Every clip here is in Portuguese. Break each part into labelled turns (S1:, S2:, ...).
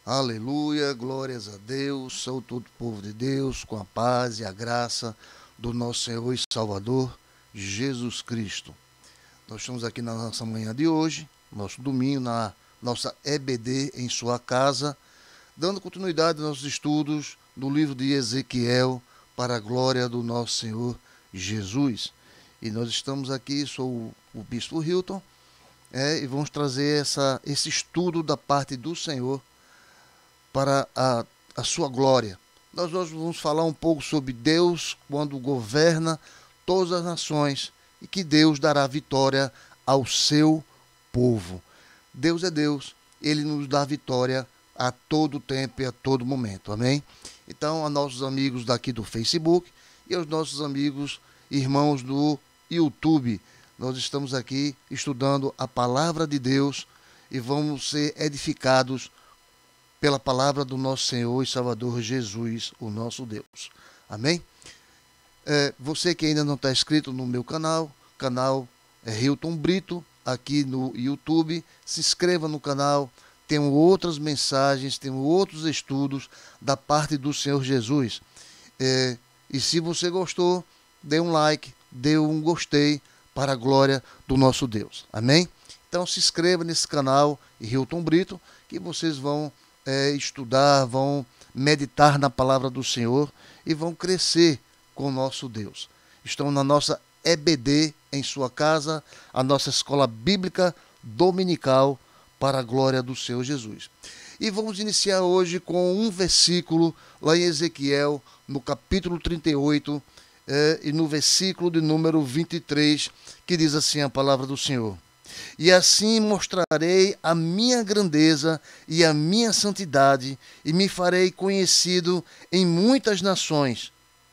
S1: Aleluia, glórias a Deus, sou todo o povo de Deus, com a paz e a graça do nosso Senhor e Salvador, Jesus Cristo. Nós estamos aqui na nossa manhã de hoje, nosso domingo, na nossa EBD em sua casa, dando continuidade aos nossos estudos do livro de Ezequiel, para a glória do nosso Senhor Jesus. E nós estamos aqui, sou o Bispo Hilton, e vamos trazer esse estudo da parte do Senhor para a sua glória. Nós hoje vamos falar um pouco sobre Deus quando governa todas as nações e que Deus dará vitória ao seu povo. Deus é Deus, Ele nos dá vitória a todo tempo e a todo momento, amém? Então, a nossos amigos daqui do Facebook e aos nossos amigos, irmãos do YouTube, nós estamos aqui estudando a palavra de Deus e vamos ser edificados pela palavra do nosso Senhor e Salvador Jesus, o nosso Deus. Amém? Você que ainda não está inscrito no meu canal é Hilton Brito, aqui no YouTube, se inscreva no canal, temos outras mensagens, temos outros estudos da parte do Senhor Jesus. E se você gostou, dê um like, dê um gostei para a glória do nosso Deus. Amém? Então se inscreva nesse canal, Hilton Brito, que vocês vão estudar, vão meditar na palavra do Senhor e vão crescer com o nosso Deus. Estão na nossa EBD em sua casa, a nossa escola bíblica dominical para a glória do Senhor Jesus. E vamos iniciar hoje com um versículo lá em Ezequiel, no capítulo 38, e no versículo de número 23, que diz assim a palavra do Senhor: E assim mostrarei a minha grandeza e a minha santidade, e me farei conhecido em muitas nações.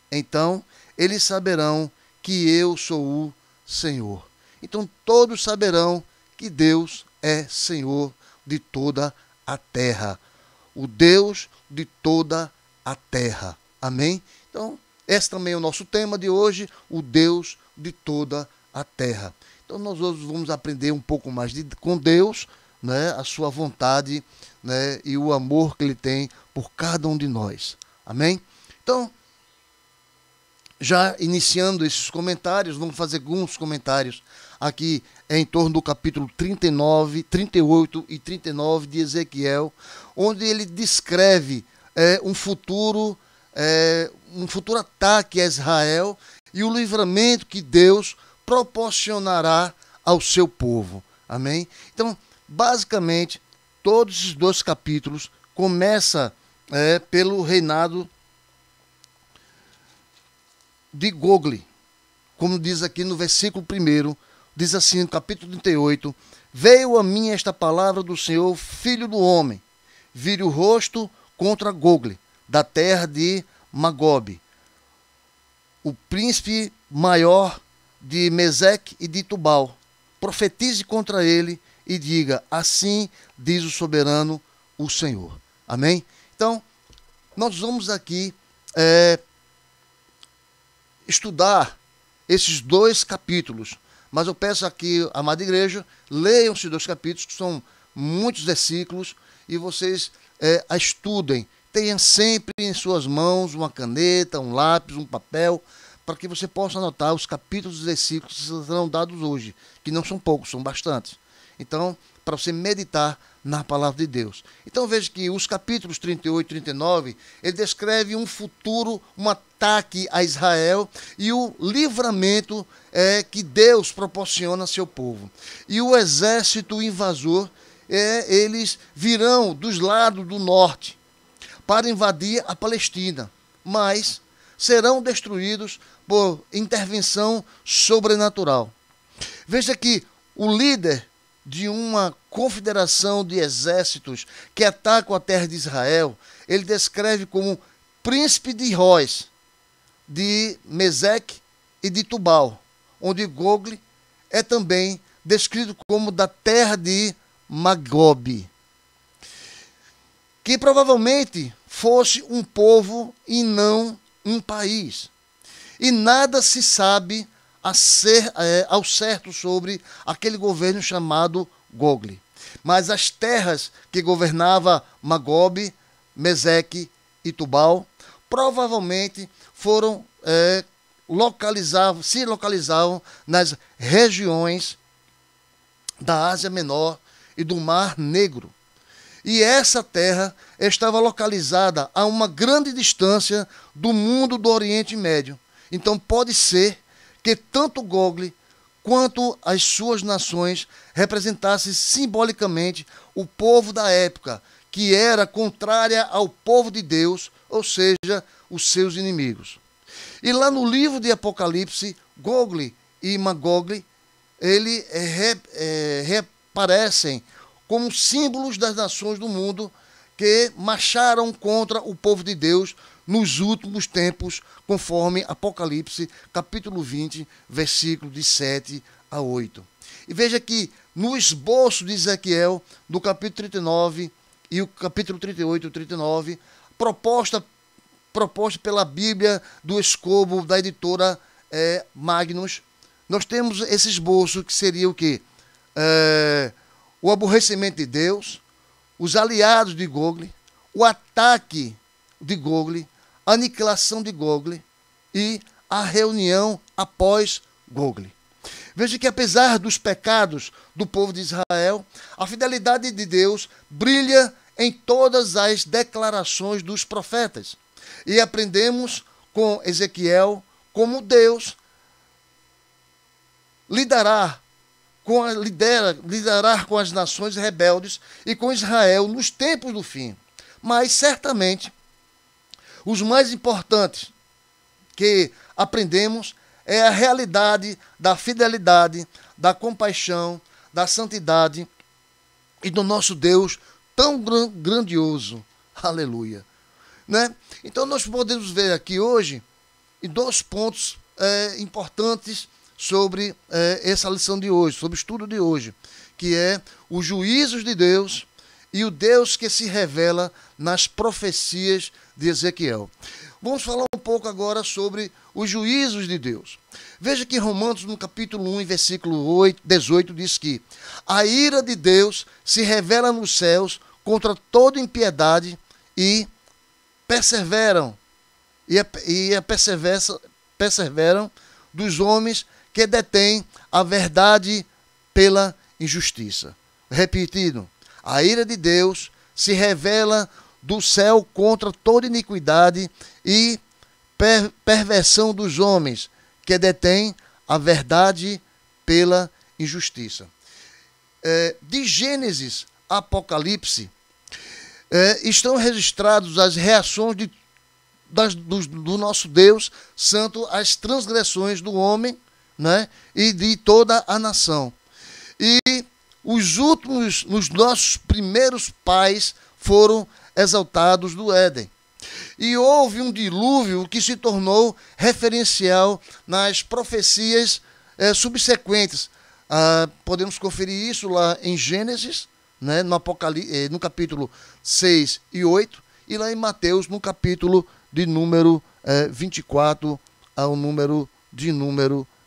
S1: Então eles saberão que eu sou o Senhor. Então todos saberão que Deus é Senhor de toda a terra. O Deus de toda a terra. Amém? Então, esse também é o nosso tema de hoje, o Deus de toda a terra. Então nós hoje vamos aprender um pouco mais com Deus, né, a sua vontade, né, e o amor que Ele tem por cada um de nós. Amém? Então, já iniciando esses comentários, vamos fazer alguns comentários aqui em torno do capítulo 39, 38 e 39 de Ezequiel, onde ele descreve um futuro ataque a Israel e o livramento que Deus proporcionará ao seu povo. Amém? Então, basicamente, todos esses dois capítulos começam pelo reinado de Gogli. Como diz aqui no versículo 1, diz assim no capítulo 38, veio a mim esta palavra do Senhor, filho do homem, vire o rosto contra Gogli, da terra de Magobe, o príncipe maior de Meseque e de Tubal. Profetize contra ele e diga, assim diz o soberano, o Senhor. Amém? Então, nós vamos aqui estudar esses dois capítulos. Mas eu peço aqui, amada igreja, leiam esses dois capítulos, que são muitos versículos, e vocês a estudem. Tenham sempre em suas mãos uma caneta, um lápis, um papel, para que você possa anotar os capítulos e versículos que serão dados hoje, que não são poucos, são bastantes. Então, para você meditar na palavra de Deus. Então veja que os capítulos 38 e 39, ele descreve um futuro, um ataque a Israel e o livramento que Deus proporciona a seu povo. E o exército invasor, eles virão dos lados do norte para invadir a Palestina, mas serão destruídos por intervenção sobrenatural. Veja que o líder de uma confederação de exércitos que atacam a terra de Israel, ele descreve como príncipe de Rois, de Meseque e de Tubal, onde Gogli é também descrito como da terra de Magobe, que provavelmente fosse um povo e não um país. E nada se sabe ao certo sobre aquele governo chamado Gogli. Mas as terras que governava Magobe, Meseque e Tubal provavelmente se localizavam nas regiões da Ásia Menor e do Mar Negro. E essa terra estava localizada a uma grande distância do mundo do Oriente Médio. Então pode ser que tanto Gog quanto as suas nações representassem simbolicamente o povo da época, que era contrária ao povo de Deus, ou seja, os seus inimigos. E lá no livro de Apocalipse, Gog e Magog, eles reaparecem como símbolos das nações do mundo que marcharam contra o povo de Deus nos últimos tempos, conforme Apocalipse, capítulo 20, versículo de 7 a 8. E veja que no esboço de Ezequiel, do capítulo 39 e o capítulo 38 e 39, proposta pela Bíblia do Escobo, da editora Magnus, nós temos esse esboço que seria o quê? O aborrecimento de Deus, os aliados de Gog, o ataque de Gog, a aniquilação de Gog e a reunião após Gog. Veja que apesar dos pecados do povo de Israel, a fidelidade de Deus brilha em todas as declarações dos profetas. E aprendemos com Ezequiel como Deus lidará com as nações rebeldes e com Israel nos tempos do fim. Mas certamente os mais importantes que aprendemos é a realidade da fidelidade, da compaixão, da santidade e do nosso Deus tão grandioso. Aleluia. Né? Então nós podemos ver aqui hoje em 2 pontos importantes sobre essa lição de hoje, sobre o estudo de hoje, que é os juízos de Deus e o Deus que se revela nas profecias de Ezequiel. Vamos falar um pouco agora sobre os juízos de Deus. Veja que Romanos, no capítulo 1, versículo 18, diz que a ira de Deus se revela nos céus contra toda impiedade e perseveram dos homens que detêm a verdade pela injustiça. Repetindo, a ira de Deus se revela do céu contra toda iniquidade e perversão dos homens que detêm a verdade pela injustiça. De Gênesis a Apocalipse, estão registradas as reações do nosso Deus santo às transgressões do homem, né, e de toda a nação. E os nossos primeiros pais foram exaltados do Éden. E houve um dilúvio que se tornou referencial nas profecias subsequentes. Podemos conferir isso lá em Gênesis, né, no capítulo 6 e 8, e lá em Mateus, no capítulo de número 24 ao número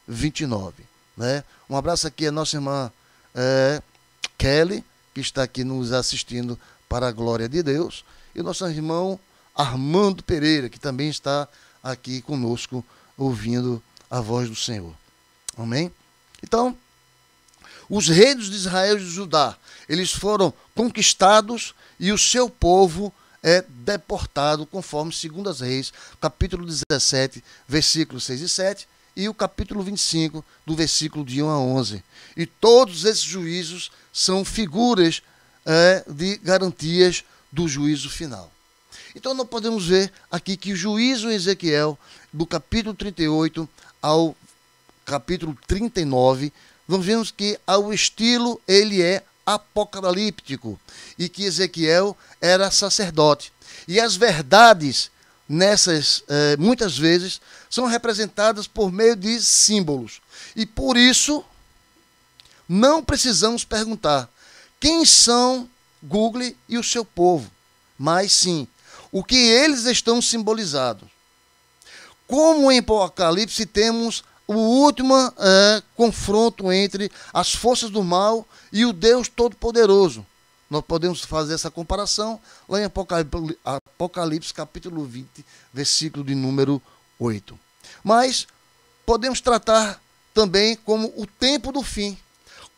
S1: 29. Né? Um abraço aqui à nossa irmã Kelly, que está aqui nos assistindo para a glória de Deus, e nosso irmão Armando Pereira, que também está aqui conosco, ouvindo a voz do Senhor. Amém? Então, os reinos de Israel e de Judá, eles foram conquistados e o seu povo é deportado, conforme 2 Reis, capítulo 17, versículos 6 e 7, e o capítulo 25, do versículo de 1 a 11. E todos esses juízos são figuras de garantias do juízo final. Então nós podemos ver aqui que o juízo em Ezequiel, do capítulo 38 ao capítulo 39, nós vemos que ao estilo ele é apocalíptico e que Ezequiel era sacerdote. E as verdades nessas, muitas vezes, são representadas por meio de símbolos. E por isso, não precisamos perguntar quem são Gog e o seu povo, mas sim, o que eles estão simbolizados. Como em Apocalipse temos o último confronto entre as forças do mal e o Deus Todo-Poderoso. Nós podemos fazer essa comparação lá em Apocalipse capítulo 20, versículo de número 8. Mas podemos tratar também como o tempo do fim,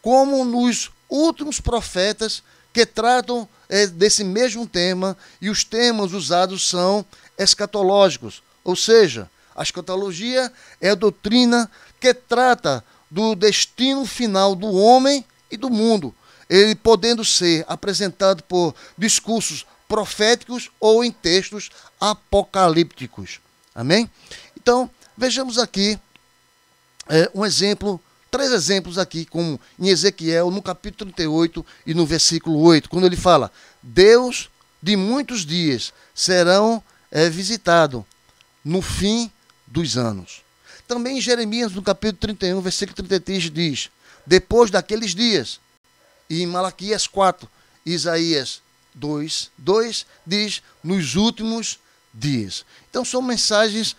S1: como nos últimos profetas que tratam desse mesmo tema, e os temas usados são escatológicos, ou seja, a escatologia é a doutrina que trata do destino final do homem e do mundo, ele podendo ser apresentado por discursos proféticos ou em textos apocalípticos. Amém? Então, vejamos aqui um exemplo, 3 exemplos aqui, como em Ezequiel, no capítulo 38 e no versículo 8, quando ele fala: Deus de muitos dias serão visitado no fim dos anos. Também em Jeremias, no capítulo 31, versículo 33, diz: depois daqueles dias. E em Malaquias 4, Isaías 2 diz: nos últimos dias. Então são mensagens,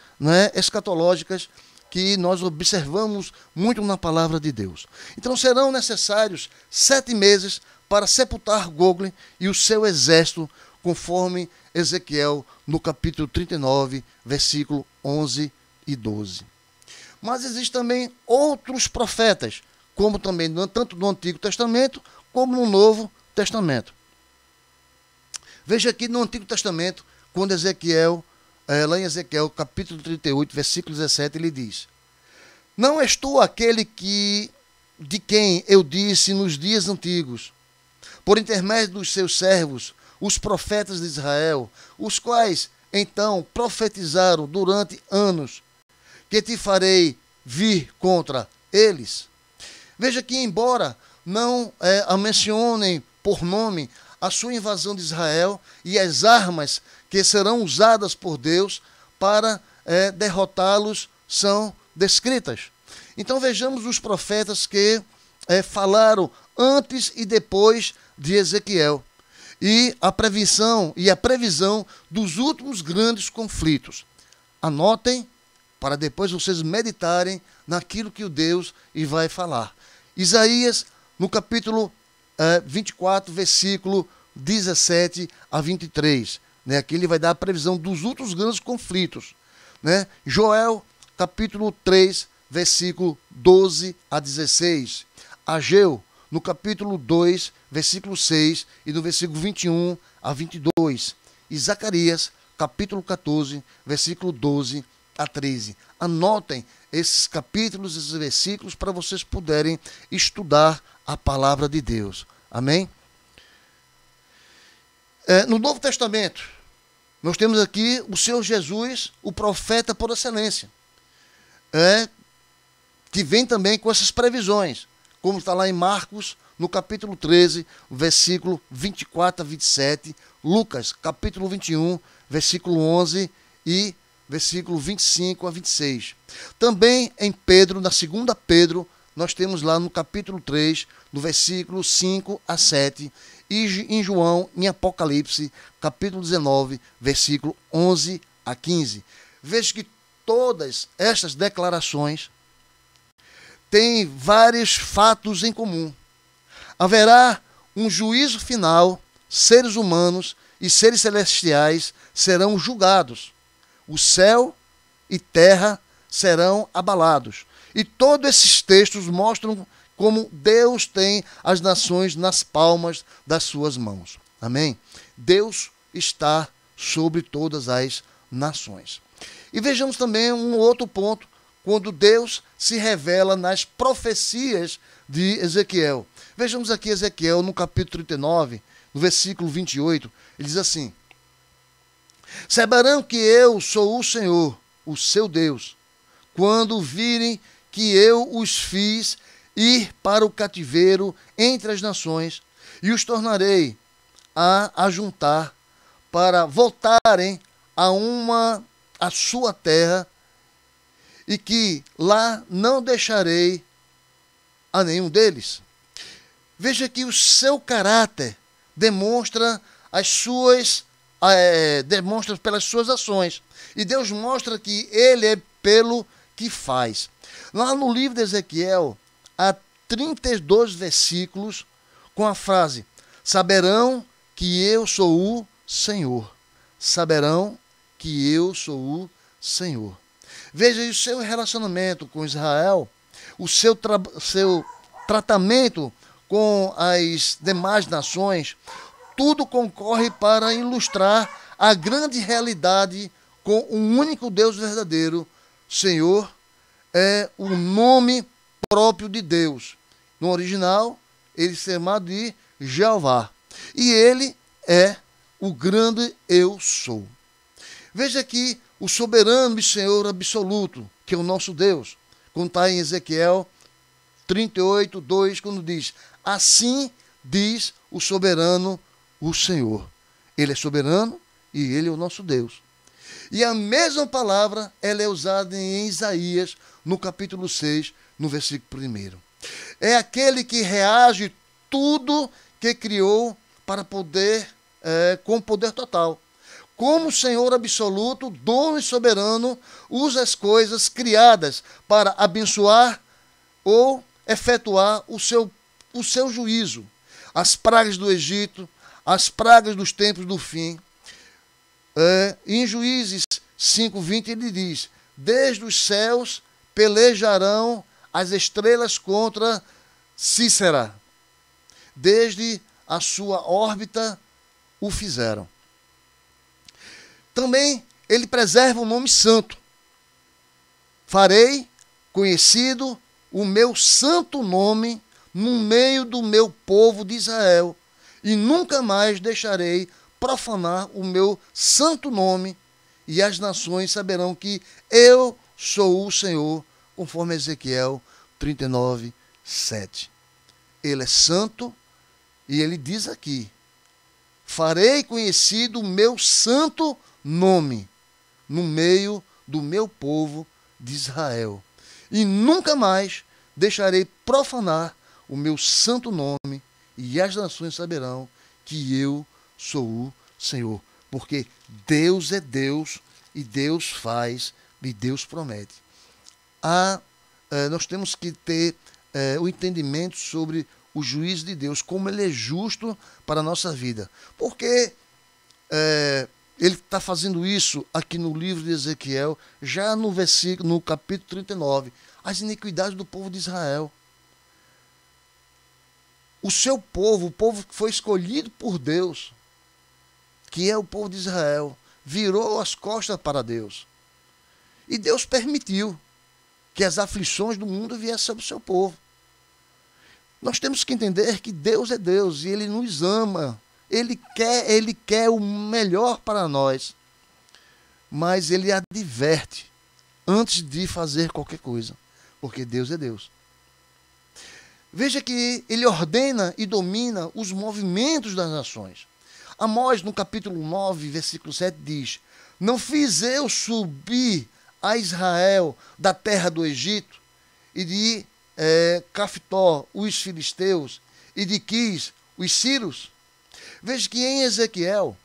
S1: escatológicas que nós observamos muito na palavra de Deus. Então serão necessários 7 meses para sepultar Gog e o seu exército, conforme Ezequiel no capítulo 39, versículo 11 e 12. Mas existem também outros profetas, como também tanto no Antigo Testamento como no Novo Testamento. Veja aqui no Antigo Testamento, quando Ezequiel, lá em Ezequiel capítulo 38, versículo 17, ele diz: não és tu aquele de quem eu disse nos dias antigos, por intermédio dos seus servos, os profetas de Israel, os quais então profetizaram durante anos, que te farei vir contra eles? Veja que, embora não a mencionem por nome, a sua invasão de Israel e as armas que serão usadas por Deus para derrotá-los são descritas. Então vejamos os profetas que falaram antes e depois de Ezequiel, e a previsão dos últimos grandes conflitos. Anotem para depois vocês meditarem naquilo que o Deus vai falar. Isaías, no capítulo 24, versículo 17 a 23. Aqui ele vai dar a previsão dos últimos grandes conflitos. Joel, capítulo 3, versículo 12 a 16. Ageu, no capítulo 2, versículo 6 e no versículo 21 a 22. E Zacarias, capítulo 14, versículo 12 a 13. Anotem esses capítulos, esses versículos, para vocês puderem estudar a palavra de Deus. Amém? No Novo Testamento, nós temos aqui o Senhor Jesus, o profeta por excelência, que vem também com essas previsões, como está lá em Marcos, no capítulo 13, versículo 24 a 27, Lucas, capítulo 21, versículo 11 e versículo 25 a 26. Também em Pedro, na 2 Pedro, nós temos lá no capítulo 3, no versículo 5 a 7, e em João, em Apocalipse, capítulo 19, versículo 11 a 15. Veja que todas estas declarações têm vários fatos em comum. Haverá um juízo final, seres humanos e seres celestiais serão julgados. O céu e terra serão abalados. E todos esses textos mostram como Deus tem as nações nas palmas das suas mãos. Amém? Deus está sobre todas as nações. E vejamos também um outro ponto, quando Deus se revela nas profecias de Ezequiel. Vejamos aqui Ezequiel no capítulo 39, no versículo 28, ele diz assim: saberão que eu sou o Senhor, o seu Deus, quando virem que eu os fiz ir para o cativeiro entre as nações, e os tornarei a ajuntar para voltarem a sua terra, e que lá não deixarei a nenhum deles. Veja que o seu caráter demonstra pelas suas ações. E Deus mostra que ele é pelo que faz. Lá no livro de Ezequiel, há 32 versículos com a frase: saberão que eu sou o Senhor. Saberão que eu sou o Senhor. Veja, o seu relacionamento com Israel, o seu tratamento com as demais nações, tudo concorre para ilustrar a grande realidade com um único Deus verdadeiro. Senhor é o nome próprio de Deus. No original, ele é chamado de Jeová. E ele é o grande eu sou. Veja aqui o soberano e Senhor absoluto, que é o nosso Deus. Como está em Ezequiel 38, 2, quando diz: assim diz o soberano, o Senhor. Ele é soberano e ele é o nosso Deus. E a mesma palavra, ela é usada em Isaías, no capítulo 6, no versículo 1. É aquele que reage tudo que criou para poder, com poder total. Como o Senhor absoluto, dono e soberano, usa as coisas criadas para abençoar ou efetuar o seu juízo. As pragas do Egito, as pragas dos tempos do fim. Em Juízes 5:20 ele diz: desde os céus pelejarão as estrelas contra Cícera, desde a sua órbita o fizeram. Também ele preserva o nome santo. Farei conhecido o meu santo nome no meio do meu povo de Israel, e nunca mais deixarei profanar o meu santo nome, e as nações saberão que eu sou o Senhor, conforme Ezequiel 39, 7. Ele é santo, e ele diz aqui: farei conhecido o meu santo nome no meio do meu povo de Israel, e nunca mais deixarei profanar o meu santo nome, e as nações saberão que eu sou o Senhor. Porque Deus é Deus, e Deus faz, e Deus promete. Nós temos que ter o entendimento sobre o juízo de Deus, como ele é justo para a nossa vida. Porque ele está fazendo isso aqui no livro de Ezequiel, já no capítulo 39, as iniquidades do povo de Israel. O seu povo, o povo que foi escolhido por Deus, que é o povo de Israel, virou as costas para Deus. E Deus permitiu que as aflições do mundo viessem sobre o seu povo. Nós temos que entender que Deus é Deus e Ele nos ama. Ele quer o melhor para nós. Mas Ele adverte antes de fazer qualquer coisa. Porque Deus é Deus. Veja que Ele ordena e domina os movimentos das nações. Amós, no capítulo 9, versículo 7, diz: não fiz eu subir a Israel da terra do Egito, e de Caftor, os filisteus, e de Quis, os sírios. Veja que em Ezequiel,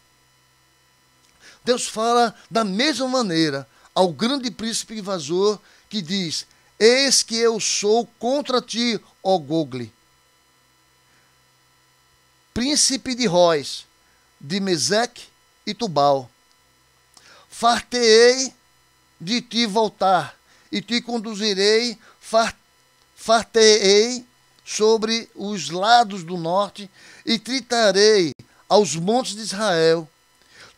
S1: Deus fala da mesma maneira ao grande príncipe invasor, que diz: eis que eu sou contra ti, ó Gogli, príncipe de Róis, de Meseque e Tubal. Fartei de ti voltar, e te conduzirei, fartei sobre os lados do norte, e tritarei aos montes de Israel.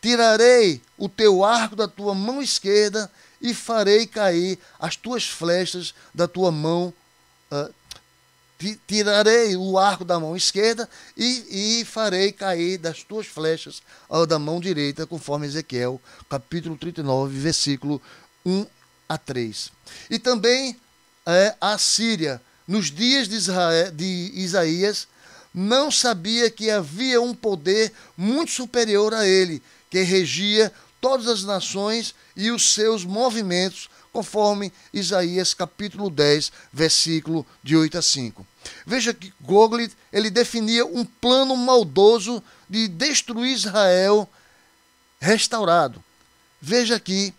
S1: Tirarei o teu arco da tua mão esquerda, e farei cair as tuas flechas da tua mão. Tirarei o arco da mão esquerda e farei cair das tuas flechas da mão direita, conforme Ezequiel, capítulo 39, versículo 1 a 3. E também a Síria, nos dias de Isaías, não sabia que havia um poder muito superior a ele, que regia todas as nações e os seus movimentos, conforme Isaías capítulo 10, versículo de 8 a 5. Veja que Gogli, ele definia um plano maldoso de destruir Israel restaurado. Veja aqui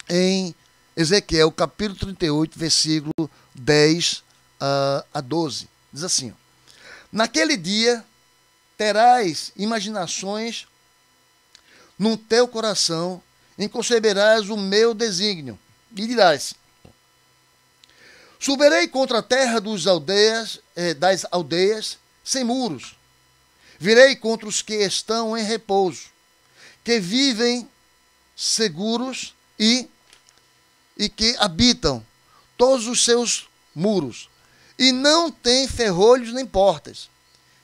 S1: em Ezequiel, capítulo 38, versículo 10 a 12. Diz assim: naquele dia terás imaginações no teu coração, e conceberás o meu desígnio, e dirás: subirei contra a terra das aldeias sem muros, virei contra os que estão em repouso, que vivem seguros e que habitam todos os seus muros, e não têm ferrolhos nem portas,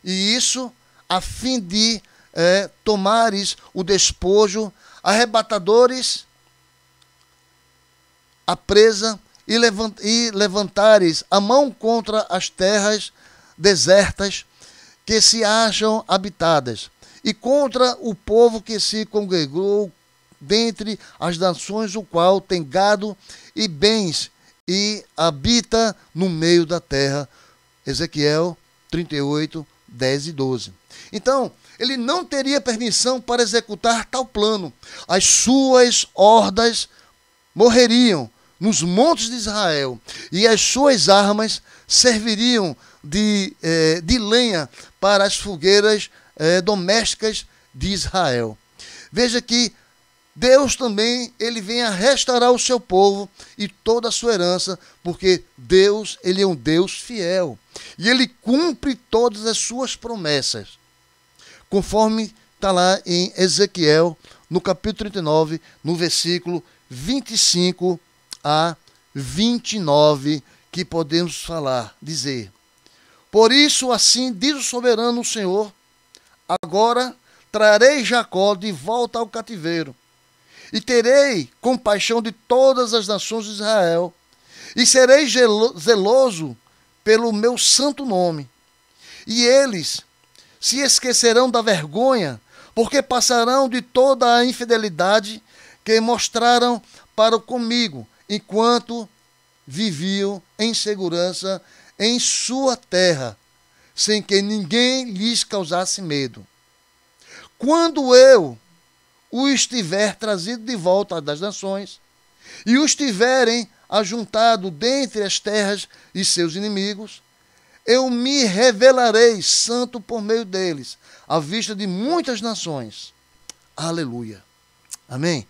S1: e isso a fim de tomares o despojo, arrebatadores a presa, e levantares a mão contra as terras desertas que se acham habitadas, e contra o povo que se congregou dentre as nações, o qual tem gado e bens, e habita no meio da terra. Ezequiel 38, 10 e 12. Então, ele não teria permissão para executar tal plano. As suas hordas morreriam nos montes de Israel, e as suas armas serviriam de lenha para as fogueiras domésticas de Israel. Veja que Deus também, ele vem a restaurar o seu povo e toda a sua herança, porque Deus, ele é um Deus fiel, e ele cumpre todas as suas promessas, conforme está lá em Ezequiel, no capítulo 39, no versículo 25 a 29, que podemos dizer: por isso assim diz o soberano Senhor, agora trarei Jacó de volta ao cativeiro, e terei compaixão de todas as nações de Israel, e serei zeloso pelo meu santo nome, e eles se esquecerão da vergonha, porque passarão de toda a infidelidade que mostraram para comigo, enquanto viviam em segurança em sua terra, sem que ninguém lhes causasse medo. Quando eu o estiver trazido de volta das nações, e os tiverem ajuntado dentre as terras e seus inimigos, eu me revelarei santo por meio deles, à vista de muitas nações. Aleluia. Amém?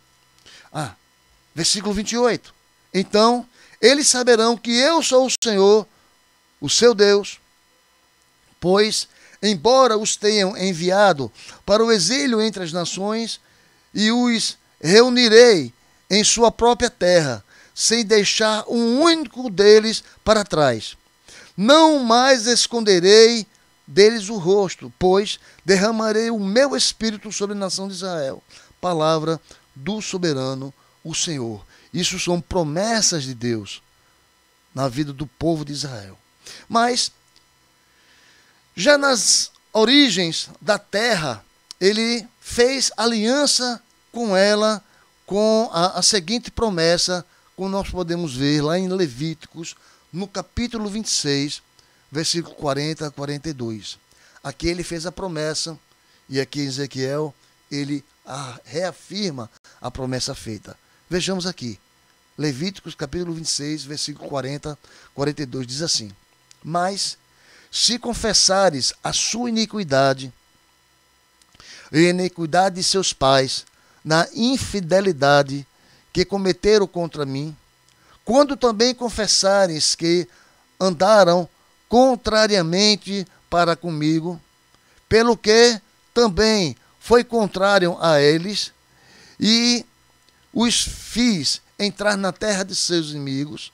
S1: Versículo 28. Então, eles saberão que eu sou o Senhor, o seu Deus, pois, embora os tenham enviado para o exílio entre as nações, e os reunirei em sua própria terra, sem deixar um único deles para trás. Não mais esconderei deles o rosto, pois derramarei o meu espírito sobre a nação de Israel. Palavra do soberano, o Senhor. Isso são promessas de Deus na vida do povo de Israel. Mas, já nas origens da terra, ele fez aliança com ela, com a seguinte promessa, como nós podemos ver lá em Levíticos, no capítulo 26, versículo 40 a 42. Aqui ele fez a promessa, e aqui em Ezequiel, ele reafirma a promessa feita. Vejamos aqui, Levíticos capítulo 26, versículo 40 a 42, diz assim: mas, se confessares a sua iniquidade, e a iniquidade de seus pais, na infidelidade que cometeram contra mim, quando também confessares que andaram contrariamente para comigo, pelo que também foi contrário a eles, e os fiz entrar na terra de seus inimigos,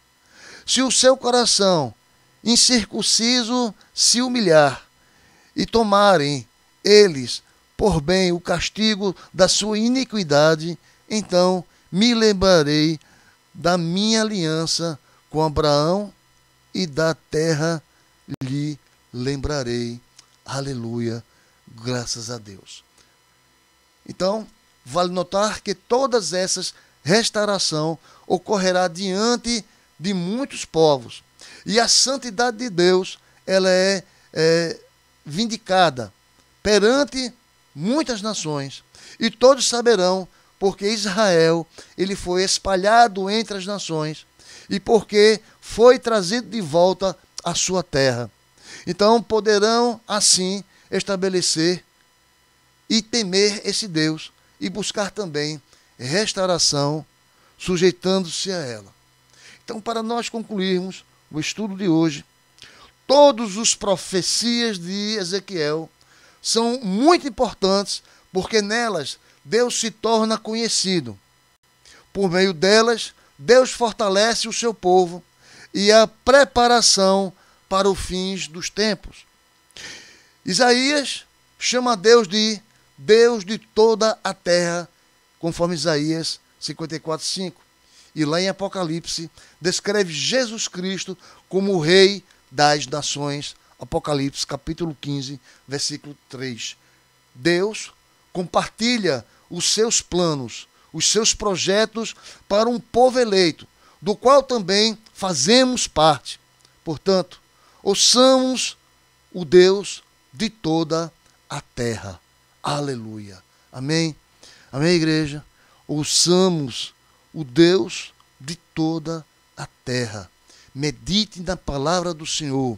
S1: se o seu coração incircunciso se humilhar, e tomarem eles por bem o castigo da sua iniquidade, então me lembrarei da minha aliança com Abraão, e da terra lhe lembrarei. Aleluia, graças a Deus. Então, vale notar que todas essas restauração ocorrerá diante de muitos povos, e a santidade de Deus, ela é vindicada perante muitas nações, e todos saberão, porque Israel ele foi espalhado entre as nações e porque foi trazido de volta à sua terra. Então poderão assim estabelecer e temer esse Deus e buscar também restauração, sujeitando-se a ela. Então, para nós concluirmos o estudo de hoje, todas as profecias de Ezequiel são muito importantes, porque nelas Deus se torna conhecido. Por meio delas, Deus fortalece o seu povo e a preparação para os fins dos tempos. Isaías chama Deus de toda a terra, conforme Isaías 54:5. E lá em Apocalipse, descreve Jesus Cristo como o Rei das Nações. Apocalipse capítulo 15, versículo 3. Deus compartilha os seus planos, os seus projetos para um povo eleito, do qual também fazemos parte. Portanto, ouçamos o Deus de toda a terra. Aleluia. Amém? Amém, igreja? Ouçamos o Deus de toda a terra. Medite na palavra do Senhor.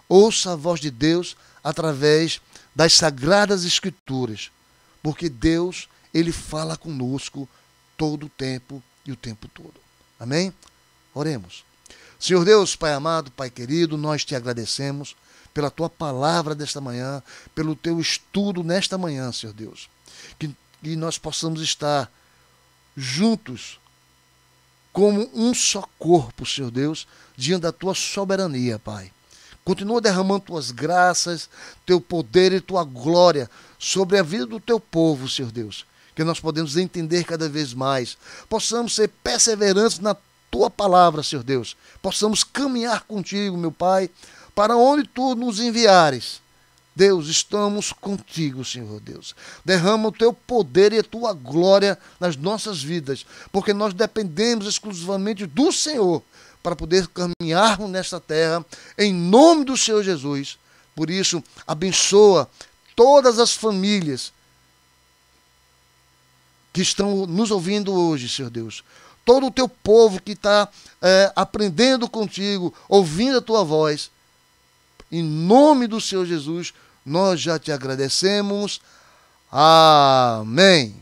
S1: Ouça a voz de Deus através das sagradas escrituras, porque Deus, ele fala conosco todo o tempo e o tempo todo. Amém? Oremos. Senhor Deus, Pai amado, Pai querido, nós te agradecemos pela tua palavra desta manhã, pelo teu estudo nesta manhã, Senhor Deus. Que nós possamos estar juntos como um só corpo, Senhor Deus, diante da tua soberania, Pai. Continua derramando tuas graças, teu poder e tua glória sobre a vida do teu povo, Senhor Deus. Que nós podemos entender cada vez mais. Possamos ser perseverantes na tua palavra, Senhor Deus. Possamos caminhar contigo, meu Pai, para onde tu nos enviares. Deus, estamos contigo, Senhor Deus. Derrama o teu poder e a tua glória nas nossas vidas, porque nós dependemos exclusivamente do Senhor para poder caminharmos nesta terra, em nome do Senhor Jesus. Por isso, abençoa todas as famílias que estão nos ouvindo hoje, Senhor Deus. Todo o teu povo que está aprendendo contigo, ouvindo a tua voz. Em nome do Senhor Jesus, nós já te agradecemos. Amém.